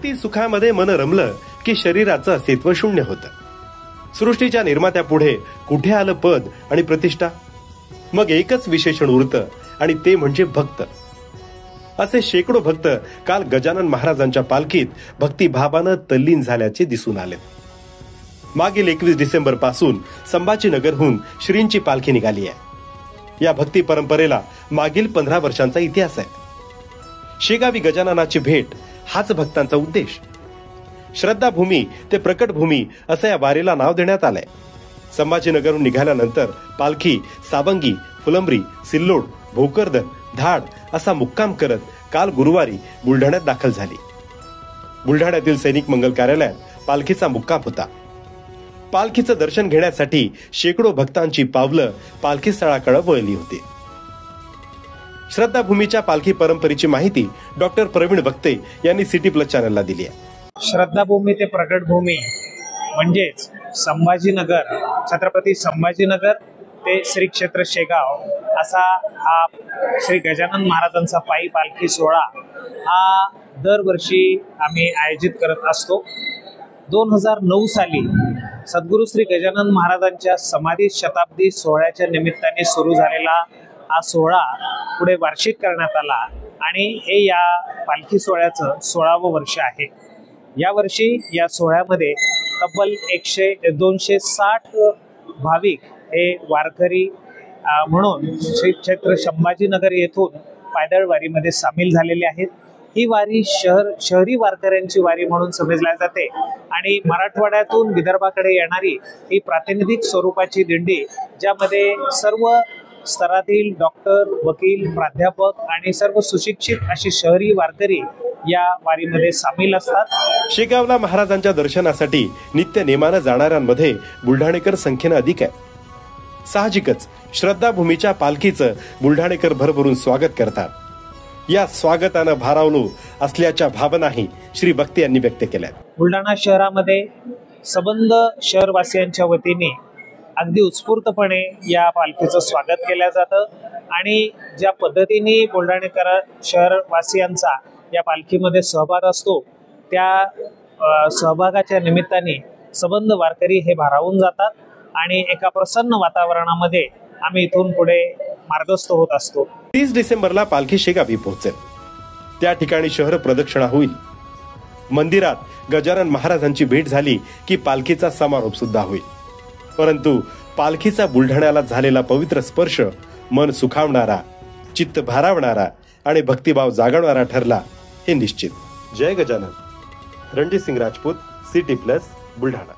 भक्ती सुखामध्ये मन रमलं की शरीराचं अस्तित्व शून्य होतं. सृष्टीच्या निर्मात्यापुढे कुठे आलं पद आणि प्रतिष्ठा? मग एकच विशेषण उरतं आणि ते म्हणजे भक्त. असे शेकडो भक्त काल गजानन महाराजांच्या पालखीत भक्तिभावानं तल्लीन झाल्याचे दिसून आले. मागील 21 डिसेंबर पासून संभाजीनगरहून श्रींची पालखी निघाली आहे. या भक्ती परंपरेला मागील 15 वर्षांचा इतिहास आहे. शेगावी गजाननाची भेट हाच भक्तांचा उद्देश. श्रद्धाभूमी ते प्रकटभूमी असं या वारीला नाव देण्यात आलंय. संभाजीनगरहून निघाल्यानंतर पालखी सावंगी, फुलंब्री, सिल्लोड, भोकरदन, धाड असा मुक्काम करत काल गुरुवारी बुलढाण्यात दाखल झाली. बुलढाण्यातील सैनिक मंगल कार्यालयात पालखीचा मुक्काम होता. पालखीचं दर्शन घेण्यासाठी शेकडो भक्तांची पावलं पालखी स्थळाकडे वळली होती. श्रद्धाभूमीच्या पालखी परंपरेची माहिती डॉक्टर प्रवीण भक्ते यांनी सिटी प्लस चॅनलला दिली आहे. श्रद्धाभूमी ते प्रकटभूमी म्हणजेच संभाजीनगर, छत्रपती संभाजीनगर ते श्री क्षेत्र शेगाव असा हा श्री गजानन महाराजांचा पायी पालखी सोहळा हा दरवर्षी आम्ही आयोजित करत असतो. 2009 साली सद्गुरू श्री गजानन महाराजांच्या समाधी शताब्दी सोहळ्याच्या निमित्ताने सुरू झालेला हा सोहळा पुढे वार्षिक करण्यात आला आणि हे या पालखी सोहळ्याचं 16वं वर्ष आहे. या वर्षी या सोहळ्यामध्ये तब्बल 260 भाविक हे वारकरी म्हणून श्री क्षेत्र संभाजीनगर येथून पायदळ वारीमध्ये सामील झालेले आहेत. ही वारी शहरी वारकऱ्यांची वारी म्हणून समजल्या जाते आणि मराठवाड्यातून विदर्भाकडे येणारी ही प्रातिनिधिक स्वरूपाची दिंडी, ज्यामध्ये सर्व स्तरातील डॉक्टर, वकील, प्राध्यापक आणि सर्व सुशिक्षित अशी शहरी वारकरी या वारीमध्ये सामील असतात. शेगावला महाराजांच्या दर्शनासाठी नित्य नेमानं जाणाऱ्यांमध्ये बुलढाणेकर संख्येनं अधिक आहे. साहजिकच श्रद्धाभूमीच्या पालखीचं बुलढाणेकर भरभरून स्वागत करतात. या स्वागतानं भारावलो असल्याच्या भावनाही श्री भक्ती यांनी व्यक्त केल्या. बुलढाणा शहरामध्ये सबंध शहरवासियांच्या वतीने अगदी उत्स्फूर्तपणे या पालखीचं स्वागत केलं जातं आणि ज्या पद्धतीने बुलढाणेकर शहरवासियांचा या पालखीमध्ये सहभाग असतो, त्या सहभागाच्या निमित्ताने सबंध वारकरी हे भारावून जातात आणि एका प्रसन्न वातावरणामध्ये आम्ही इथून पुढे मार्गस्थ होत असतो. 30 डिसेंबरला पालखी शेगावी पोहोचेल. त्या ठिकाणी शहर प्रदक्षिणा होईल. मंदिरात गजानन महाराजांची भेट झाली की पालखीचा समारोप सुद्धा होईल. परंतु पालखीचा बुलढाण्याला झालेला पवित्र स्पर्श मन सुखावणारा, चित्त भारावणारा आणि भक्तिभाव जागवणारा ठरला हे निश्चित. जय गजानन. Ranjit Singh Rajput, city plus, Buldhana.